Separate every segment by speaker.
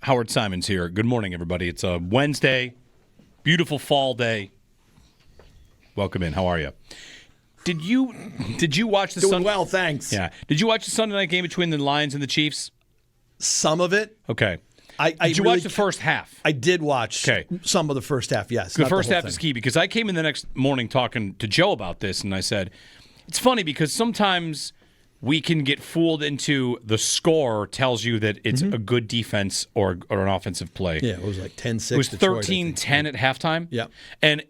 Speaker 1: Howard Simons here. Good morning, everybody. It's a Wednesday, beautiful fall day. Welcome in. How are you? Did you watch the
Speaker 2: Doing well, thanks.
Speaker 1: Yeah. Did you watch the Sunday night game between the Lions and the Chiefs?
Speaker 2: Some of it.
Speaker 1: Okay.
Speaker 2: Did
Speaker 1: you watch the first half?
Speaker 2: I did watch some of the first half, yes.
Speaker 1: The first half is key because I came in the next morning talking to Joe about this, and I said, it's funny because sometimes we can get fooled into the score tells you that it's a good defense or an offensive play.
Speaker 2: Yeah, it was like 10-6.
Speaker 1: It was 13-10 at halftime.
Speaker 2: Yeah.
Speaker 1: And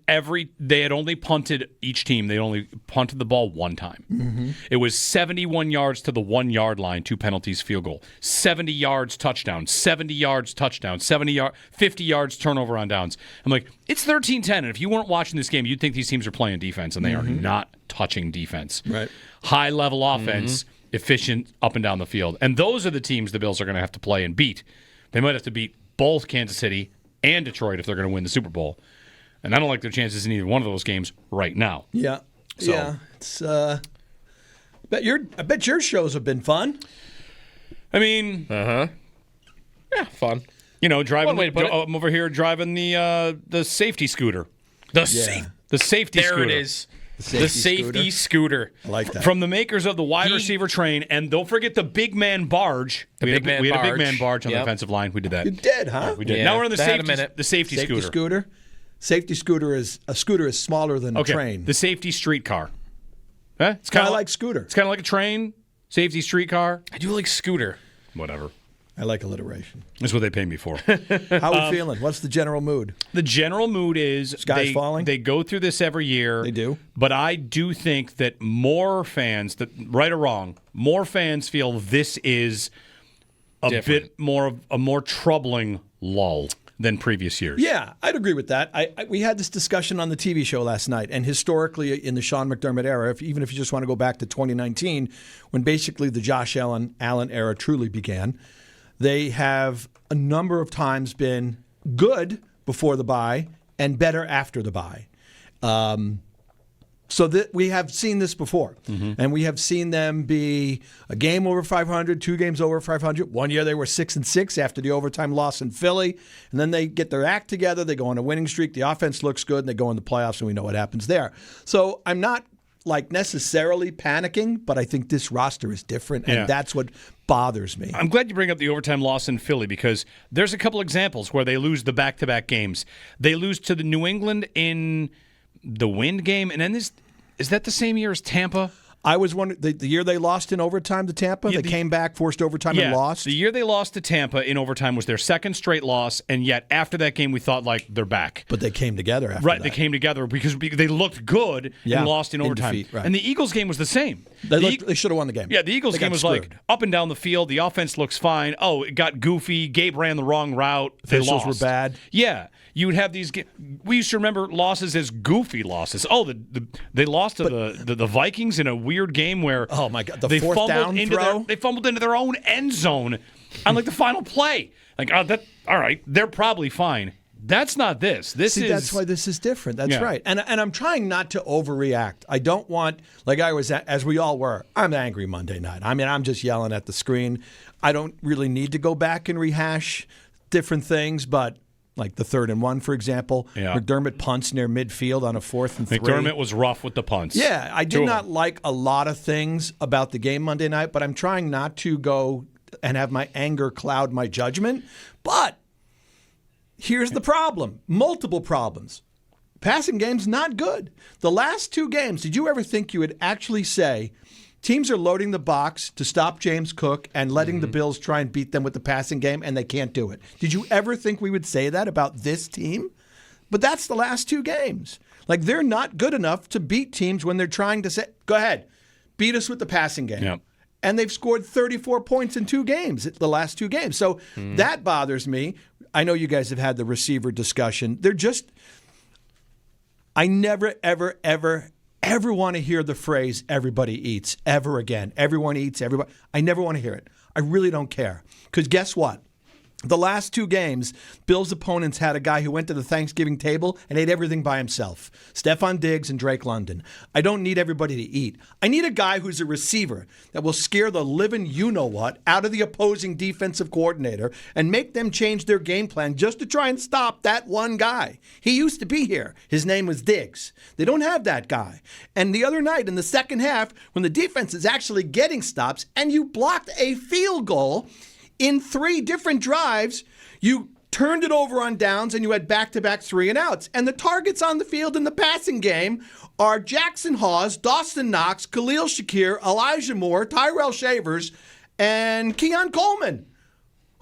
Speaker 1: they had only punted, each team, they only punted the ball one time. Mm-hmm. It was 71 yards to the 1 yard line, 2 penalties, field goal. 70 yards touchdown, 70 yards touchdown, 50 yards turnover on downs. I'm like, it's 13-10, and if you weren't watching this game, you'd think these teams are playing defense, and they are not touching defense.
Speaker 2: Right.
Speaker 1: High-level offense, efficient up and down the field. And those are the teams the Bills are going to have to play and beat. They might have to beat both Kansas City and Detroit if they're going to win the Super Bowl. And I don't like their chances in either one of those games right now.
Speaker 2: Yeah.
Speaker 1: So,
Speaker 2: yeah. It's I bet your shows have been fun.
Speaker 1: I mean,
Speaker 3: yeah, fun.
Speaker 1: You know, driving.
Speaker 3: I'm
Speaker 1: over here driving the safety scooter. The safety scooter.
Speaker 3: There it is. The safety scooter.
Speaker 2: I like that.
Speaker 1: From the makers of the wide receiver train, and don't forget the big man barge. We had a big man barge on the offensive line. We did that.
Speaker 2: You did, huh?
Speaker 1: We did.
Speaker 3: Yeah,
Speaker 1: now we're on the safety
Speaker 2: Safety
Speaker 1: scooter.
Speaker 2: Safety scooter is smaller than a train.
Speaker 1: The safety streetcar. It's
Speaker 2: kind of like scooter.
Speaker 1: It's kind of like a train. Safety streetcar.
Speaker 3: I do like scooter.
Speaker 1: Whatever.
Speaker 2: I like alliteration.
Speaker 1: That's what they pay me for.
Speaker 2: How are we feeling? What's the general mood?
Speaker 1: The general mood is
Speaker 2: Sky's falling?
Speaker 1: They go through this every year.
Speaker 2: They do.
Speaker 1: But I do think that more fans, that right or wrong, more fans feel this is a bit more of a more troubling lull than previous years.
Speaker 2: Yeah, I'd agree with that. We had this discussion on the TV show last night, and historically in the Sean McDermott era, even if you just want to go back to 2019, when basically the Josh Allen era truly began, they have a number of times been good before the bye and better after the bye. So that we have seen this before. And we have seen them be a game over 500, 2 games over 500. One year they were 6-6 after the overtime loss in Philly. And then they get their act together. They go on a winning streak. The offense looks good, and they go in the playoffs, and we know what happens there. So I'm not necessarily panicking, but I think this roster is different, and that's what bothers me.
Speaker 1: I'm glad you bring up the overtime loss in Philly because there's a couple examples where they lose the back-to-back games. They lose to the New England in the Wind game, and then is that the same year as Tampa?
Speaker 2: I was wondering, the year they lost in overtime to Tampa, they came back, forced overtime, and lost?
Speaker 1: The year they lost to Tampa in overtime was their second straight loss, and yet after that game we thought, they're back.
Speaker 2: But they came together after that.
Speaker 1: They came together because they looked good and lost in overtime.
Speaker 2: Defeat, right.
Speaker 1: And the Eagles game was the same.
Speaker 2: They should have won the game.
Speaker 1: Yeah, the Eagles game was
Speaker 2: screwed.
Speaker 1: up and down the field. The offense looks fine. Oh, it got goofy. Gabe ran the wrong route. They
Speaker 2: Officials
Speaker 1: lost.
Speaker 2: were bad.
Speaker 1: Yeah. You would have these. We used to remember losses as goofy losses. Oh, they lost to the Vikings in a weird game where
Speaker 2: oh my God, the fourth down throw.
Speaker 1: They fumbled into their own end zone on the final play. All right, they're probably fine. That's not this.
Speaker 2: That's why this is different. That's right. And I'm trying not to overreact. I don't want, I was, as we all were, I'm angry Monday night. I mean, I'm just yelling at the screen. I don't really need to go back and rehash different things, but like the 3rd and 1, for example.
Speaker 1: Yeah.
Speaker 2: McDermott punts near midfield on a 4th and 3.
Speaker 1: McDermott was rough with the punts.
Speaker 2: Yeah, I did not like a lot of things about the game Monday night, but I'm trying not to go and have my anger cloud my judgment. But here's the problem. Multiple problems. Passing game's not good. The last 2 games, did you ever think you would actually say teams are loading the box to stop James Cook and letting the Bills try and beat them with the passing game, and they can't do it? Did you ever think we would say that about this team? But that's the last 2 games. They're not good enough to beat teams when they're trying to say, go ahead, beat us with the passing game.
Speaker 1: Yep.
Speaker 2: And they've scored 34 points in 2 games, the last 2 games. So that bothers me. I know you guys have had the receiver discussion. I never, ever, ever, ever want to hear the phrase everybody eats ever again. Everyone eats, everybody. I never want to hear it. I really don't care. Because guess what? The last 2 games, Bills' opponents had a guy who went to the Thanksgiving table and ate everything by himself. Stephon Diggs and Drake London. I don't need everybody to eat. I need a guy who's a receiver that will scare the living you-know-what out of the opposing defensive coordinator and make them change their game plan just to try and stop that one guy. He used to be here. His name was Diggs. They don't have that guy. And the other night in the second half, when the defense is actually getting stops and you blocked a field goal in 3 different drives, you turned it over on downs and you had back-to-back 3-and-outs. And the targets on the field in the passing game are Jackson Hawes, Dawson Knox, Khalil Shakir, Elijah Moore, Tyrell Shavers, and Keon Coleman.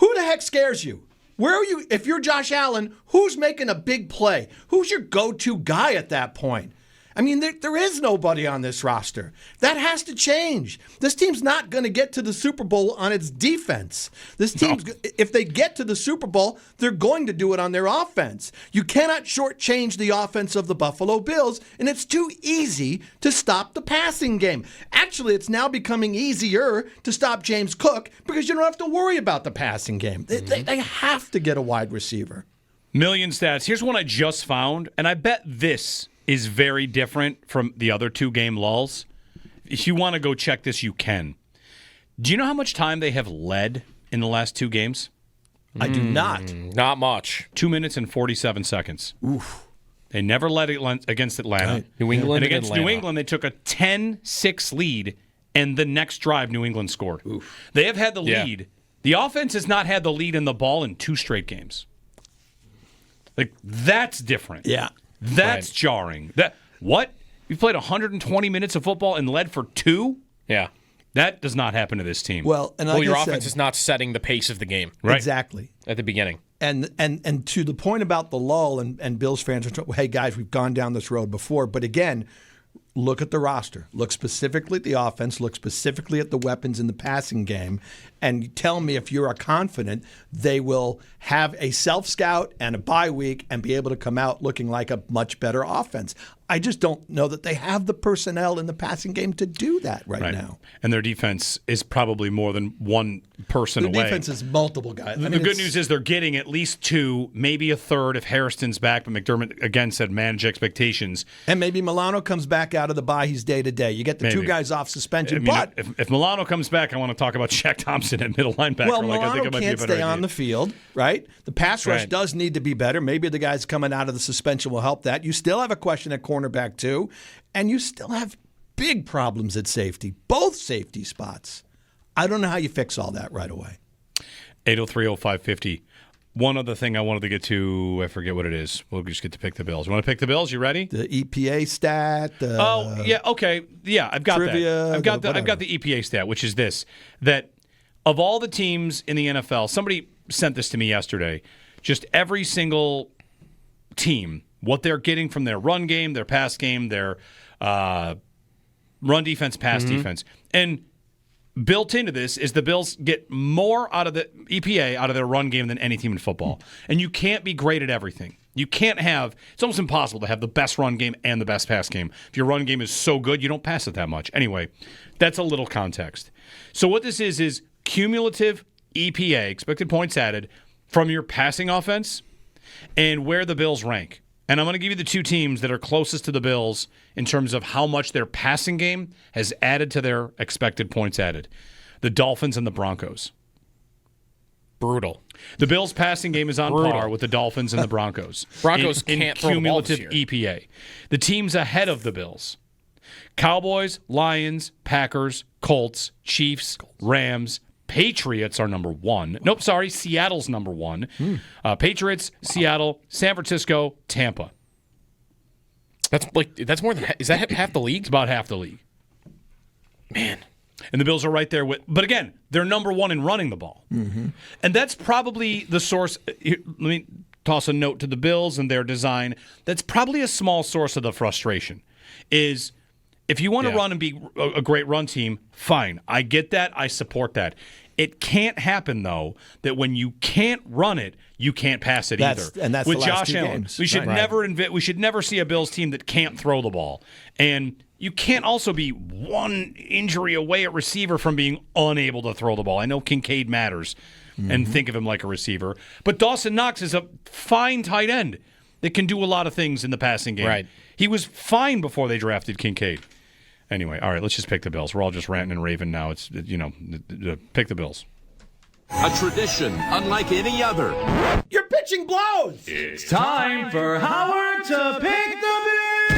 Speaker 2: Who the heck scares you? Where are you? If you're Josh Allen, who's making a big play? Who's your go-to guy at that point? I mean, there is nobody on this roster. That has to change. This team's not going to get to the Super Bowl on its defense. This team's, if they get to the Super Bowl, they're going to do it on their offense. You cannot shortchange the offense of the Buffalo Bills, and it's too easy to stop the passing game. Actually, it's now becoming easier to stop James Cook because you don't have to worry about the passing game. They have to get a wide receiver.
Speaker 1: Million stats. Here's one I just found, and I bet this is very different from the other 2-game lulls. If you want to go check this, you can. Do you know how much time they have led in the last 2 games?
Speaker 2: I do not.
Speaker 3: Not much.
Speaker 1: 2 minutes and 47 seconds.
Speaker 2: Oof.
Speaker 1: They never led against Atlanta.
Speaker 2: Right.
Speaker 3: New England
Speaker 1: And against
Speaker 3: Atlanta.
Speaker 1: New England, they took a 10-6 lead, and the next drive, New England scored. Oof. They have had the lead. The offense has not had the lead in the ball in 2 straight games. Like, that's different.
Speaker 2: Yeah.
Speaker 1: That's jarring. What? You played 120 minutes of football and led for 2?
Speaker 3: Yeah.
Speaker 1: That does not happen to this team.
Speaker 2: Well, and like
Speaker 3: Your
Speaker 2: I
Speaker 3: offense
Speaker 2: said,
Speaker 3: is not setting the pace of the game
Speaker 1: Right.
Speaker 2: exactly.
Speaker 3: at the beginning.
Speaker 2: And to the point about the lull, and Bills fans are, hey guys, we've gone down this road before. But again, look at the roster. Look specifically at the offense. Look specifically at the weapons in the passing game. And tell me if you are confident they will have a self-scout and a bye week and be able to come out looking like a much better offense. I just don't know that they have the personnel in the passing game to do that right now.
Speaker 1: And their defense is probably more than one person
Speaker 2: The
Speaker 1: away.
Speaker 2: defense is multiple guys.
Speaker 1: The good news is they're getting at least 2, maybe a third if Harrison's back, but McDermott, again, said manage expectations.
Speaker 2: And maybe Milano comes back out of the bye. He's day-to-day. You get the 2 guys off suspension. But
Speaker 1: if Milano comes back, I want to talk about Shaq Thompson at middle linebacker.
Speaker 2: well,
Speaker 1: I think
Speaker 2: Milano
Speaker 1: it might be a
Speaker 2: can't
Speaker 1: better
Speaker 2: stay
Speaker 1: idea.
Speaker 2: on the field, right? The pass rush
Speaker 3: Right.
Speaker 2: does need to be better. Maybe the guys coming out of the suspension will help that. You still have a question at cornerback, too, and you still have big problems at safety, both safety spots. I don't know how you fix all that right away.
Speaker 1: 803-0550. One other thing I wanted to get to, I forget what it is. We'll just get to pick the Bills. You want to pick the Bills? You ready?
Speaker 2: The EPA stat.
Speaker 1: Oh, yeah, okay. Yeah, I've got
Speaker 2: trivia,
Speaker 1: that. I've got the EPA stat, which is this, that of all the teams in the NFL, somebody sent this to me yesterday, just every single team, what they're getting from their run game, their pass game, their run defense, pass defense. And built into this is the Bills get more out of the EPA, out of their run game than any team in football. And you can't be great at everything. You can't have, it's almost impossible to have the best run game and the best pass game. If your run game is so good, you don't pass it that much. Anyway, that's a little context. So what this is cumulative EPA, expected points added, from your passing offense and where the Bills rank. And I'm going to give you the 2 teams that are closest to the Bills in terms of how much their passing game has added to their expected points added. The Dolphins and the Broncos.
Speaker 3: Brutal.
Speaker 1: The Bills' passing game is on par with the Dolphins and the Broncos.
Speaker 3: Broncos
Speaker 1: in
Speaker 3: can't throw the ball this
Speaker 1: cumulative
Speaker 3: year.
Speaker 1: EPA. The teams ahead of the Bills. Cowboys, Lions, Packers, Colts, Chiefs, Rams, Patriots are number 1. Nope, sorry, Seattle's number 1. Patriots, Seattle, San Francisco, Tampa.
Speaker 3: That's more than is that half the league?
Speaker 1: It's about half the league.
Speaker 3: Man.
Speaker 1: And the Bills are right there with, but again, they're number 1 in running the ball. And that's probably the source. Let me toss a note to the Bills and their design. That's probably a small source of the frustration is if you want to run and be a great run team, fine. I get that. I support that. It can't happen, though, that when you can't run it, you can't pass it either.
Speaker 2: And that's
Speaker 1: with
Speaker 2: the last
Speaker 1: Josh
Speaker 2: 2
Speaker 1: Allen.
Speaker 2: games.
Speaker 1: We should
Speaker 2: Right.
Speaker 1: we should never see a Bills team that can't throw the ball. And you can't also be one injury away at receiver from being unable to throw the ball. I know Kincaid matters, and think of him like a receiver. But Dawson Knox is a fine tight end that can do a lot of things in the passing game.
Speaker 3: Right.
Speaker 1: He was fine before they drafted Kincaid. Anyway, all right, let's just pick the Bills. We're all just ranting and raving now. It's, pick the Bills.
Speaker 4: A tradition unlike any other.
Speaker 2: Your pitching blows.
Speaker 5: It's time for Howard to pick the Bills!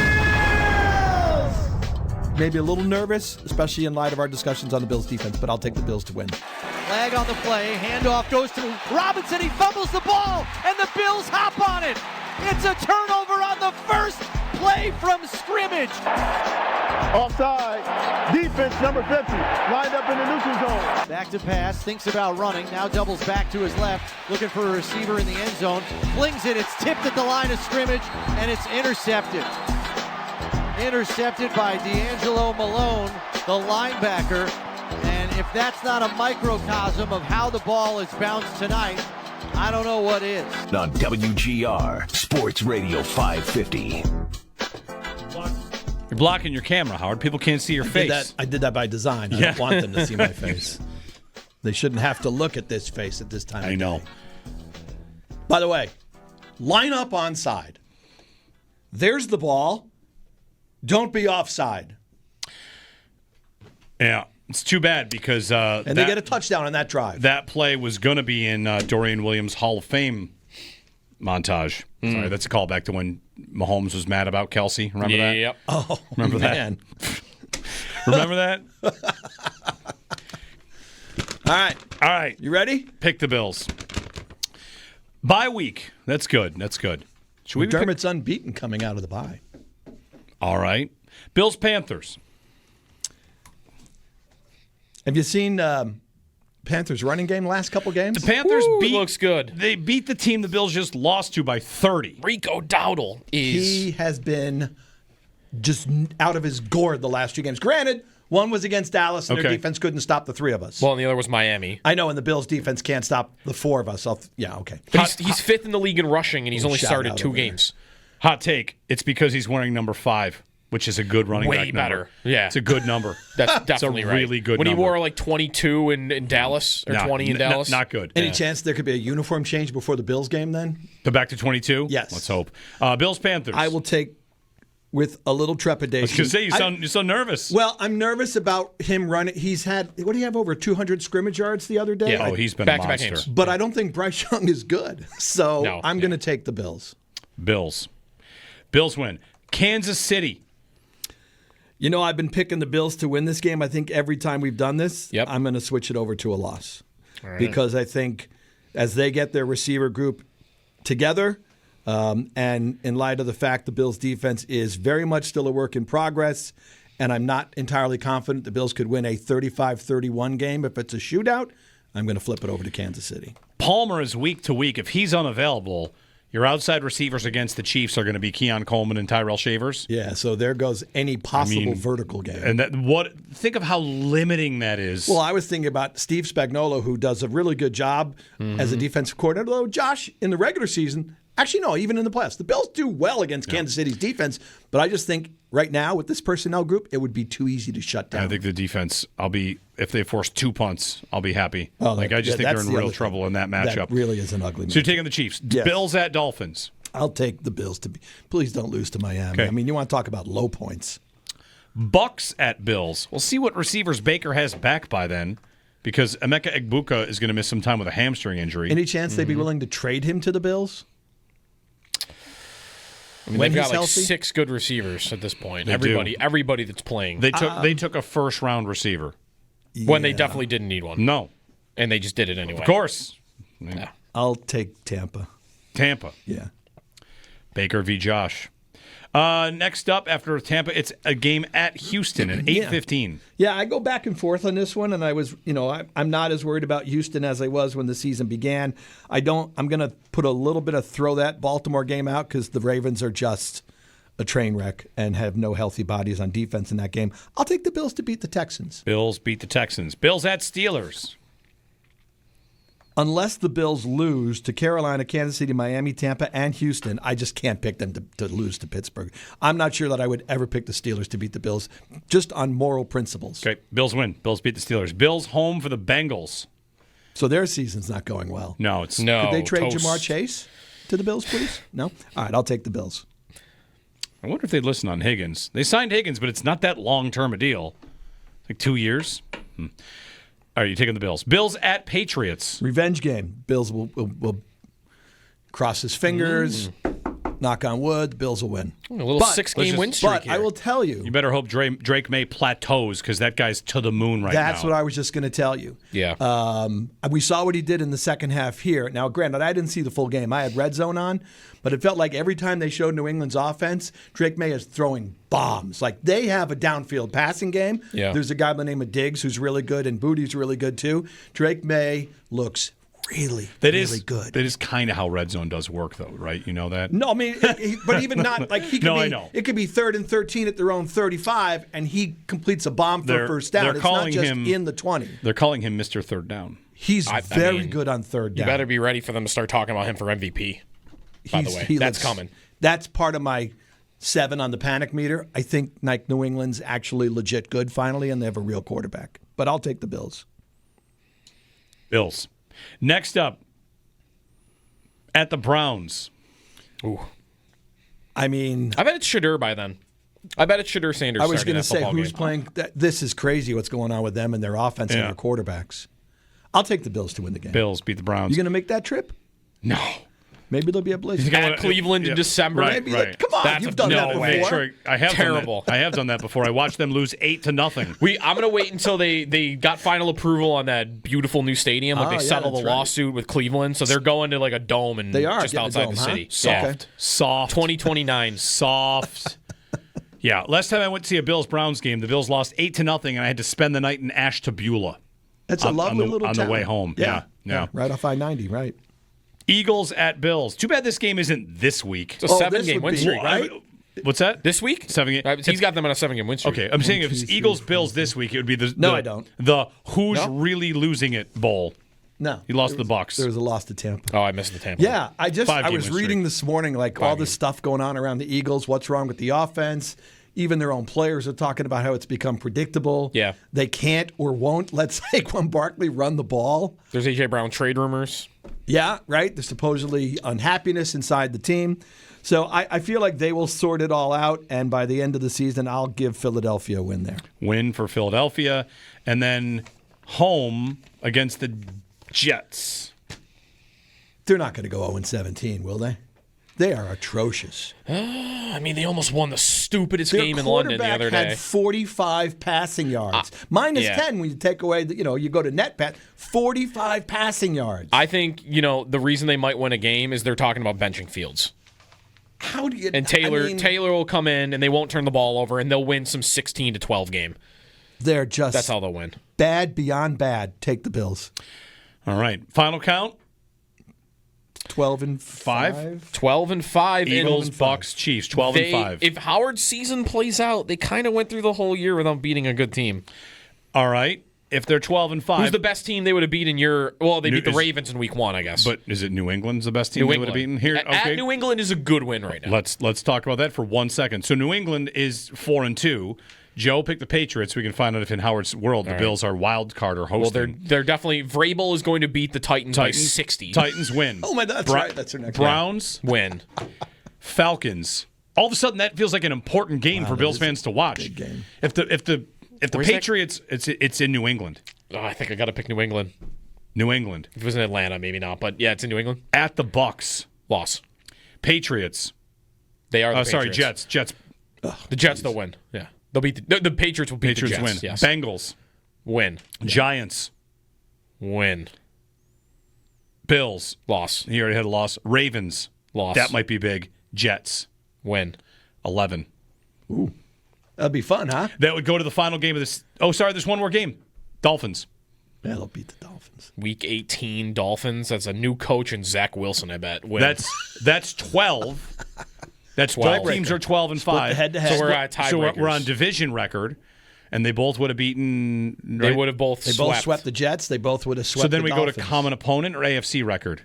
Speaker 2: Maybe a little nervous, especially in light of our discussions on the Bills defense, but I'll take the Bills to win.
Speaker 6: Flag on the play, handoff goes to Robinson, he fumbles the ball, and the Bills hop on it. It's a turnover on the first play from scrimmage.
Speaker 7: Offside. Defense number 50. Lined up in the neutral zone.
Speaker 6: Back to pass, thinks about running, now doubles back to his left, looking for a receiver in the end zone. Flings it, it's tipped at the line of scrimmage, and it's intercepted. Intercepted by D'Angelo Malone, the linebacker. And if that's not a microcosm of how the ball is bounced tonight, I don't know what is.
Speaker 4: On WGR Sports Radio 550.
Speaker 1: You're blocking your camera, Howard. People can't see your face.
Speaker 2: I did that by design. I don't want them to see my face. They shouldn't have to look at this face at this time.
Speaker 1: I know.
Speaker 2: By the way, line up onside. There's the ball. Don't be offside.
Speaker 1: Yeah, it's too bad because
Speaker 2: And they get a touchdown on that drive.
Speaker 1: that play was going to be in Dorian Williams' Hall of Fame montage. Sorry, that's a callback to when Mahomes was mad about Kelsey. Remember that?
Speaker 3: Yep.
Speaker 2: Oh,
Speaker 1: Remember
Speaker 2: man.
Speaker 1: that? Remember that?
Speaker 2: All right.
Speaker 1: You
Speaker 2: You ready?
Speaker 1: pick the Bills. Bye week. That's good. That's good. Should we pick?
Speaker 2: McDermott's unbeaten coming out of the bye.
Speaker 1: All right. Bills Panthers.
Speaker 2: Have you seen Panthers running game the last couple games?
Speaker 1: The Panthers
Speaker 3: Ooh,
Speaker 1: beat.
Speaker 3: looks good.
Speaker 1: They beat the team the Bills just lost to by 30.
Speaker 3: Rico Dowdle is
Speaker 2: He has been just out of his gourd the last two games. Granted, one was against Dallas, and their
Speaker 1: Okay.
Speaker 2: defense couldn't stop the three of us.
Speaker 3: well, and the other was Miami.
Speaker 2: I know, and the Bills' defense can't stop the four of us. Okay.
Speaker 3: But he's fifth in the league in rushing, and he's only
Speaker 2: shout
Speaker 3: started
Speaker 2: out
Speaker 3: 2
Speaker 2: over there.
Speaker 3: games.
Speaker 1: Hot take. It's because he's wearing number 5, which is a good running
Speaker 3: Way
Speaker 1: back number.
Speaker 3: better. Yeah.
Speaker 1: It's a good number.
Speaker 3: That's definitely right.
Speaker 1: really good
Speaker 3: When
Speaker 1: number.
Speaker 3: he wore like 22 in Dallas or 20 in Dallas.
Speaker 1: Not good.
Speaker 2: Any chance there could be a uniform change before the Bills game then?
Speaker 1: Go back to 22?
Speaker 2: Yes.
Speaker 1: Let's hope. Bills Panthers.
Speaker 2: I will take with a little trepidation.
Speaker 1: I was going to say, you're so nervous.
Speaker 2: Well, I'm nervous about him running. He's had, what do you have, over 200 scrimmage yards the other day?
Speaker 3: Yeah.
Speaker 1: Oh, he's been
Speaker 3: Back-to-back
Speaker 1: a monster.
Speaker 3: games.
Speaker 2: But I don't think Bryce Young is good. So
Speaker 3: No.
Speaker 2: I'm going to take the Bills.
Speaker 1: Bills. Bills win. Kansas City.
Speaker 2: You know, I've been picking the Bills to win this game. I think every time we've done this,
Speaker 3: Yep.
Speaker 2: I'm going to switch it over to a loss. Because I think as they get their receiver group together, and in light of the fact the Bills' defense is very much still a work in progress, and I'm not entirely confident the Bills could win a 35-31 game. If it's a shootout, I'm going to flip it over to Kansas City.
Speaker 1: Palmer is week to week. If he's unavailable, your outside receivers against the Chiefs are going to be Keon Coleman and Tyrell Shavers.
Speaker 2: Yeah, so there goes any possible vertical game.
Speaker 1: And think of how limiting that is.
Speaker 2: Well, I was thinking about Steve Spagnuolo, who does a really good job as a defensive coordinator. Although Josh, in the regular season, actually no, even in the playoffs, the Bills do well against Kansas City's defense. But I just think right now with this personnel group, it would be too easy to shut down.
Speaker 1: I think the defense, if they force 2 punts, I'll be happy.
Speaker 2: Oh,
Speaker 1: I just think
Speaker 2: that's
Speaker 1: they're in
Speaker 2: the
Speaker 1: real
Speaker 2: other
Speaker 1: trouble
Speaker 2: thing.
Speaker 1: in that matchup.
Speaker 2: That really is an ugly
Speaker 1: So you're
Speaker 2: matchup.
Speaker 1: taking the Chiefs.
Speaker 2: Yes.
Speaker 1: Bills at Dolphins.
Speaker 2: I'll take the Bills to be. Please don't lose to Miami.
Speaker 1: Okay.
Speaker 2: I mean, you want to talk about low points.
Speaker 1: Bucks at Bills. We'll see what receivers Baker has back by then, because Emeka Egbuka is going to miss some time with a hamstring injury.
Speaker 2: Any chance they'd be willing to trade him to the Bills?
Speaker 3: I mean,
Speaker 2: When
Speaker 3: they've
Speaker 2: he's
Speaker 3: got like
Speaker 2: healthy?
Speaker 3: 6 good receivers at this point.
Speaker 1: They
Speaker 3: Everybody that's playing.
Speaker 1: They took a first round receiver.
Speaker 3: When they definitely didn't need one.
Speaker 1: No,
Speaker 3: And they just did it anyway.
Speaker 1: of course.
Speaker 2: I'll take Tampa.
Speaker 1: Tampa.
Speaker 2: Yeah.
Speaker 1: Baker v. Josh. Next up, after Tampa, it's a game at Houston at 8:15.
Speaker 2: Yeah, I go back and forth on this one, and I'm not as worried about Houston as I was when the season began. I'm going to put a little bit of throw that Baltimore game out because the Ravens are just a train wreck and have no healthy bodies on defense in that game. I'll take the Bills to beat the Texans.
Speaker 1: Bills beat the Texans. Bills at Steelers.
Speaker 2: Unless the Bills lose to Carolina, Kansas City, Miami, Tampa, and Houston, I just can't pick them to lose to Pittsburgh. I'm not sure that I would ever pick the Steelers to beat the Bills, just on moral principles.
Speaker 1: Okay, Bills win. Bills beat the Steelers. Bills home for the Bengals.
Speaker 2: So their season's not going well.
Speaker 1: No, it's
Speaker 3: No.
Speaker 2: Could they trade
Speaker 3: toast.
Speaker 2: Jamar Chase to the Bills, please? No? All right, I'll take the Bills.
Speaker 1: I wonder if they'd listen on Higgins. They signed Higgins, but it's not that long-term a deal. Like 2 years. All right, you taking the Bills. Bills at Patriots.
Speaker 2: Revenge game. Bills will cross his fingers, knock on wood, the Bills will win.
Speaker 3: A little
Speaker 2: But-
Speaker 3: 6-game win streak
Speaker 2: But
Speaker 3: here.
Speaker 2: I will tell you,
Speaker 1: You better hope Drake May plateaus because that guy's to the moon right now.
Speaker 2: that's what I was just going to tell you.
Speaker 3: Yeah.
Speaker 2: We saw what he did in the second half here. Now, granted, I didn't see the full game. I had Red Zone on, but it felt like every time they showed New England's offense, Drake May is throwing bombs. Like, they have a downfield passing game.
Speaker 3: Yeah.
Speaker 2: There's a guy by the name of Diggs who's really good, and Booty's really good too. Drake May looks really good.
Speaker 1: That is kind of how Red Zone does work, though, right? You know that?
Speaker 2: No, I mean, but even not like he could
Speaker 1: No,
Speaker 2: be.
Speaker 1: I know.
Speaker 2: It could be 3rd and 13 at their own 35, and he completes a bomb for a first down.
Speaker 1: they're
Speaker 2: It's not
Speaker 1: calling
Speaker 2: just
Speaker 1: him-
Speaker 2: in the 20.
Speaker 1: They're calling him Mr. Third Down.
Speaker 2: He's
Speaker 3: I
Speaker 2: very
Speaker 3: mean,
Speaker 2: good on third
Speaker 3: You
Speaker 2: down.
Speaker 3: better be ready for them to start talking about him for MVP. By the way, that's coming.
Speaker 2: That's part of my 7 on the panic meter. I think like New England's actually legit good finally, and they have a real quarterback. But I'll take the Bills.
Speaker 1: Bills. Next up, at the Browns.
Speaker 3: Ooh.
Speaker 2: I mean,
Speaker 3: I bet it's Shadur by then. I bet it's Shadur Sanders.
Speaker 2: I was
Speaker 3: going to
Speaker 2: say who's playing. This is crazy what's going on with them and their offense and
Speaker 1: Yeah.
Speaker 2: their quarterbacks. I'll take the Bills to win the game.
Speaker 1: Bills beat the Browns.
Speaker 2: You going to make that trip?
Speaker 1: No.
Speaker 2: Maybe there'll be a blizzard.
Speaker 3: At Cleveland in December.
Speaker 1: Right,
Speaker 2: Maybe
Speaker 1: right.
Speaker 2: come on,
Speaker 3: That's
Speaker 2: you've
Speaker 3: a-
Speaker 2: done
Speaker 3: no
Speaker 2: that
Speaker 3: way.
Speaker 2: before.
Speaker 1: Sure, I have
Speaker 3: Terrible.
Speaker 1: Done that. I have done that before. I watched them lose 8-0.
Speaker 3: I'm going to wait until they got final approval on that beautiful new stadium. Like
Speaker 2: Oh,
Speaker 3: they
Speaker 2: yeah,
Speaker 3: settled the
Speaker 2: that's right.
Speaker 3: lawsuit with Cleveland, so they're going to like a dome and
Speaker 2: They are
Speaker 3: just
Speaker 2: getting a
Speaker 3: outside
Speaker 2: dome,
Speaker 3: the
Speaker 2: huh?
Speaker 3: city.
Speaker 2: Okay.
Speaker 1: Soft.
Speaker 3: 2029.
Speaker 1: Soft. Yeah. Last time I went to see a Bills-Browns game, the Bills lost 8-0, and I had to spend the night in Ashtabula.
Speaker 2: That's a lovely little
Speaker 1: on
Speaker 2: town.
Speaker 1: the way home. Yeah.
Speaker 2: Right off I-90, right?
Speaker 1: Eagles at Bills. Too bad this game isn't this week.
Speaker 3: It's a
Speaker 2: Oh,
Speaker 3: 7-game
Speaker 2: this would
Speaker 3: win
Speaker 2: be-
Speaker 3: streak.
Speaker 2: right?
Speaker 1: What's that?
Speaker 3: This week?
Speaker 1: 7 game.
Speaker 3: Right, he's got them on a 7-game win streak.
Speaker 1: Okay, I'm saying if it's Eagles-Bills this week, it would be the
Speaker 2: No, I don't.
Speaker 1: The who's
Speaker 3: No?
Speaker 1: really losing it bowl.
Speaker 2: No.
Speaker 1: He lost to the Bucks.
Speaker 2: There was a loss to Tampa.
Speaker 3: Oh, I missed the Tampa.
Speaker 2: Yeah, I
Speaker 1: 5-game
Speaker 2: was
Speaker 1: win
Speaker 2: reading
Speaker 1: streak.
Speaker 2: this morning like all this stuff going on around the Eagles. What's wrong with the offense? Even their own players are talking about how it's become predictable.
Speaker 3: Yeah.
Speaker 2: They can't or won't let Saquon Barkley run the ball.
Speaker 3: There's A.J. Brown trade rumors.
Speaker 2: Yeah, right. There's supposedly unhappiness inside the team. So I feel like they will sort it all out, and by the end of the season, I'll give Philadelphia a win there.
Speaker 1: Win for Philadelphia, and then home against the Jets.
Speaker 2: They're not going to go 0-17, will they? They are atrocious.
Speaker 3: I mean, they almost won the stupidest
Speaker 2: Their
Speaker 3: game in London the
Speaker 2: quarterback
Speaker 3: other day.
Speaker 2: had 45 passing yards. Minus
Speaker 3: yeah.
Speaker 2: 10 when you take away, you go to net pat. 45 passing yards.
Speaker 3: I think, the reason they might win a game is they're talking about benching Fields.
Speaker 2: How do you?
Speaker 3: And Taylor will come in and they won't turn the ball over and they'll win some 16-12 game.
Speaker 2: They're just
Speaker 3: That's how they'll win.
Speaker 2: bad beyond bad. Take the Bills.
Speaker 1: All right. Final count.
Speaker 2: 12-5.
Speaker 3: 12-5.
Speaker 1: Eagles, Bucks, Chiefs. 12-5.
Speaker 3: If Howard's season plays out, they kind of went through the whole year without beating a good team.
Speaker 1: All right. If they're 12-5.
Speaker 3: Who's the best team they would have beaten they beat the
Speaker 1: is-
Speaker 3: Ravens in week 1, I guess.
Speaker 1: But is it New England's the best team
Speaker 3: New
Speaker 1: they would have beaten
Speaker 3: England.
Speaker 1: here? Okay.
Speaker 3: At New England is a good win right now.
Speaker 1: Let's talk about that for 1 second. So New England is 4-2. Joe picked the Patriots. We can find out if in Howard's world the Bills are wild card or
Speaker 3: Well,
Speaker 1: hosting.
Speaker 3: they're definitely Vrabel is going to beat the Titans by 60.
Speaker 1: Titans win.
Speaker 2: Oh, my, that's right. That's their next
Speaker 1: Browns,
Speaker 3: Win.
Speaker 1: Falcons. All of a sudden, that feels like an important game for Bills fans to watch.
Speaker 2: big game.
Speaker 1: If the
Speaker 3: Where's
Speaker 1: Patriots, it's in New England.
Speaker 3: Oh, I think I got to pick New England.
Speaker 1: New England
Speaker 3: If it was in Atlanta, maybe not. But yeah, it's in New England.
Speaker 1: at the Bucks.
Speaker 3: Loss.
Speaker 1: Patriots.
Speaker 3: They are the
Speaker 1: Sorry,
Speaker 3: Patriots.
Speaker 1: Jets.
Speaker 3: The Jets, they'll win. Yeah. They'll beat the Patriots will beat
Speaker 1: Patriots
Speaker 3: the Jets.
Speaker 1: win.
Speaker 3: Yes.
Speaker 1: Bengals.
Speaker 3: Win.
Speaker 1: Giants.
Speaker 3: Win.
Speaker 1: Bills.
Speaker 3: Loss.
Speaker 1: He already had a loss. Ravens.
Speaker 3: Loss.
Speaker 1: That might be big. Jets.
Speaker 3: Win.
Speaker 1: 11.
Speaker 2: That'd be fun, huh?
Speaker 1: That would go to the final game of this. Oh, sorry, there's one more game. Dolphins.
Speaker 2: Yeah, they'll beat the Dolphins.
Speaker 3: Week 18 Dolphins. That's a new coach and Zach Wilson, I bet. Win.
Speaker 1: That's 12. That's
Speaker 3: 12.
Speaker 1: 12 teams are 12-5.
Speaker 2: head-to-head.
Speaker 3: So we're at
Speaker 1: So
Speaker 3: tiebreakers.
Speaker 1: we're on division record, and they both would have beaten.
Speaker 3: They
Speaker 1: right?
Speaker 3: would have both
Speaker 2: They
Speaker 3: swept.
Speaker 2: both swept the Jets. They both would have swept
Speaker 1: So then
Speaker 2: the
Speaker 1: we go to
Speaker 2: Dolphins.
Speaker 1: common opponent or AFC record.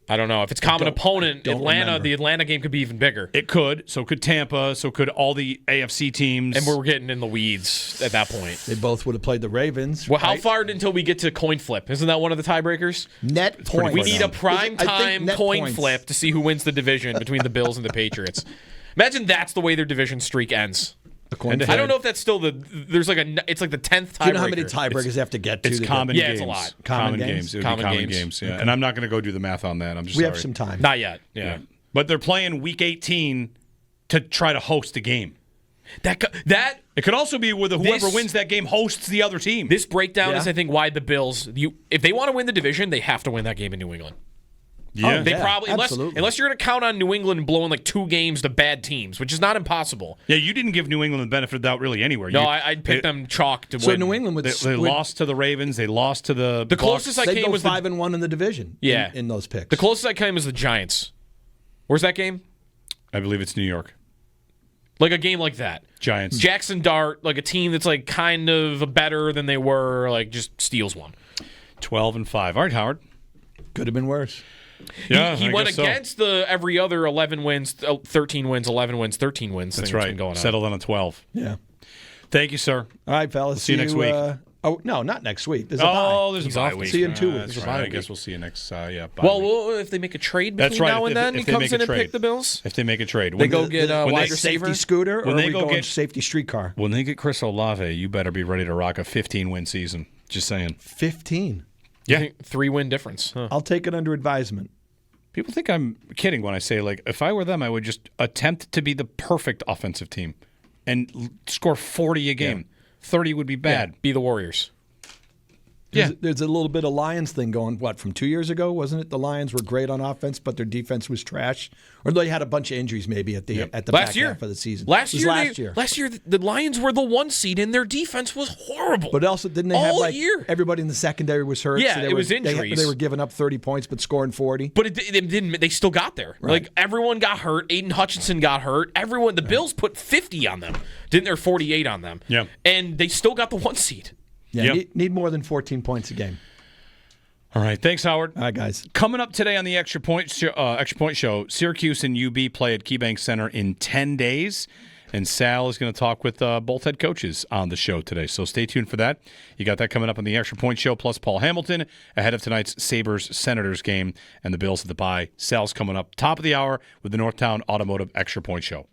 Speaker 3: I don't know. If it's common opponent,
Speaker 2: remember.
Speaker 3: The Atlanta game could be even bigger.
Speaker 1: It could. So could Tampa. So could all the AFC teams.
Speaker 3: And we're getting in the weeds at that point.
Speaker 2: They both would have played the Ravens.
Speaker 3: Well, how
Speaker 2: right?
Speaker 3: far until we get to coin flip? Isn't that one of the tiebreakers?
Speaker 2: Net points.
Speaker 3: We need a prime
Speaker 2: I think
Speaker 3: time
Speaker 2: net
Speaker 3: coin
Speaker 2: points.
Speaker 3: flip to see who wins the division between the Bills and the Patriots. Imagine that's the way their division streak ends.
Speaker 2: A coin
Speaker 3: I
Speaker 2: flip.
Speaker 3: don't know if that's still it's like it's like the 10th tiebreaker.
Speaker 2: Do you know how many tiebreakers they have to get to?
Speaker 1: It's
Speaker 2: to
Speaker 1: common
Speaker 3: Yeah,
Speaker 1: games.
Speaker 3: it's a lot.
Speaker 2: Common
Speaker 1: games.
Speaker 2: games?
Speaker 1: It would
Speaker 3: Common
Speaker 1: be common
Speaker 3: games.
Speaker 1: games. Yeah. And I'm not going to go do the math on that. I'm just
Speaker 2: We
Speaker 1: sorry.
Speaker 2: have some time.
Speaker 3: Not yet.
Speaker 1: Yeah. But they're playing week 18 to try to host a game.
Speaker 3: That
Speaker 1: It could also be where whoever
Speaker 3: This-
Speaker 1: wins that game hosts the other team.
Speaker 3: this breakdown is,
Speaker 2: Yeah.
Speaker 3: I think, why the Bills. If they want to win the division, they have to win that game in New England.
Speaker 1: yeah.
Speaker 3: They
Speaker 2: Yeah,
Speaker 3: probably
Speaker 2: absolutely.
Speaker 3: unless you're going to count on New England blowing like 2 games to bad teams, which is not impossible.
Speaker 1: Yeah, you didn't give New England the benefit of the doubt really anywhere.
Speaker 3: No, I'd pick them chalk to
Speaker 2: So
Speaker 3: win.
Speaker 2: New England would
Speaker 1: They lost to the Ravens. They lost to the
Speaker 3: The closest I
Speaker 2: They
Speaker 3: came
Speaker 2: go
Speaker 3: was
Speaker 2: 5-1 in the division.
Speaker 3: Yeah.
Speaker 2: in those picks.
Speaker 3: the closest I came was the Giants. Where's that game?
Speaker 1: I believe it's New York.
Speaker 3: Like a game like that.
Speaker 1: Giants.
Speaker 3: Jackson Dart, like a team that's like kind of better than they were, like just steals one.
Speaker 1: 12-5. All right, Howard.
Speaker 2: Could have been worse.
Speaker 1: Yeah,
Speaker 3: He
Speaker 1: I
Speaker 3: went
Speaker 1: guess so.
Speaker 3: against the every other 11 wins, 13 wins, 11 wins, 13 wins.
Speaker 1: That's
Speaker 3: thing that's
Speaker 1: right.
Speaker 3: been going on.
Speaker 1: Settled on a 12.
Speaker 2: Yeah.
Speaker 1: Thank you, sir.
Speaker 2: All right, fellas.
Speaker 1: see you next week.
Speaker 2: Oh no, not next week. There's a
Speaker 1: Oh,
Speaker 2: bye.
Speaker 1: there's
Speaker 3: He's
Speaker 1: a bye
Speaker 3: off.
Speaker 1: week.
Speaker 2: See you in 2 weeks.
Speaker 1: That's
Speaker 2: There's a
Speaker 1: right.
Speaker 2: bye
Speaker 1: I guess
Speaker 2: week.
Speaker 1: we'll see you next. Bye
Speaker 3: Well, if they make a trade
Speaker 1: That's
Speaker 3: between
Speaker 1: right.
Speaker 3: now and then,
Speaker 1: If
Speaker 3: he
Speaker 1: they
Speaker 3: comes
Speaker 1: make a
Speaker 3: in and
Speaker 1: trade.
Speaker 3: pick the Bills.
Speaker 1: If they make a trade.
Speaker 3: They
Speaker 1: When
Speaker 3: go
Speaker 1: they-
Speaker 3: get
Speaker 1: when
Speaker 3: wide
Speaker 1: they-
Speaker 3: receiver.
Speaker 2: Safety scooter, or
Speaker 1: When
Speaker 2: are
Speaker 1: they
Speaker 2: we
Speaker 1: go
Speaker 2: going
Speaker 1: get-
Speaker 2: safety streetcar?
Speaker 1: When they get Chris Olave, you better be ready to rock a 15-win season. Just saying.
Speaker 2: 15.
Speaker 1: Yeah.
Speaker 3: 3-win difference. Huh.
Speaker 2: I'll take it under advisement.
Speaker 1: People think I'm kidding when I say, like, if I were them, I would just attempt to be the perfect offensive team and score 40 a game. 30 would be bad.
Speaker 3: Be the Warriors.
Speaker 2: There's a little bit of Lions thing going, from 2 years ago, wasn't it? The Lions were great on offense, but their defense was trash. Or they had a bunch of injuries maybe at the back
Speaker 3: Last year
Speaker 2: half of the season.
Speaker 3: Last
Speaker 2: It was
Speaker 3: year, last year, the Lions were the 1 seed, and their defense was horrible.
Speaker 2: But also, didn't they have
Speaker 3: all
Speaker 2: like
Speaker 3: year?
Speaker 2: everybody in the secondary was hurt?
Speaker 3: Yeah,
Speaker 2: so
Speaker 3: it was injuries.
Speaker 2: They were giving up 30 points but scoring 40.
Speaker 3: But it didn't. They still got there.
Speaker 2: Right.
Speaker 3: Like everyone got hurt. Aiden Hutchinson got hurt. Everyone. The Bills put 50 on them. Didn't they? 48 on them.
Speaker 1: Yeah.
Speaker 3: And they still got the 1 seed.
Speaker 2: Yeah,
Speaker 1: Yep.
Speaker 2: need more than 14 points a game.
Speaker 1: All right. Thanks, Howard.
Speaker 2: All right, guys.
Speaker 1: Coming up today on the Extra Point Show, Syracuse and UB play at KeyBank Center in 10 days. And Sal is going to talk with both head coaches on the show today. So stay tuned for that. You got that coming up on the Extra Point Show, plus Paul Hamilton ahead of tonight's Sabres-Senators game and the Bills at the bye. Sal's coming up top of the hour with the Northtown Automotive Extra Point Show.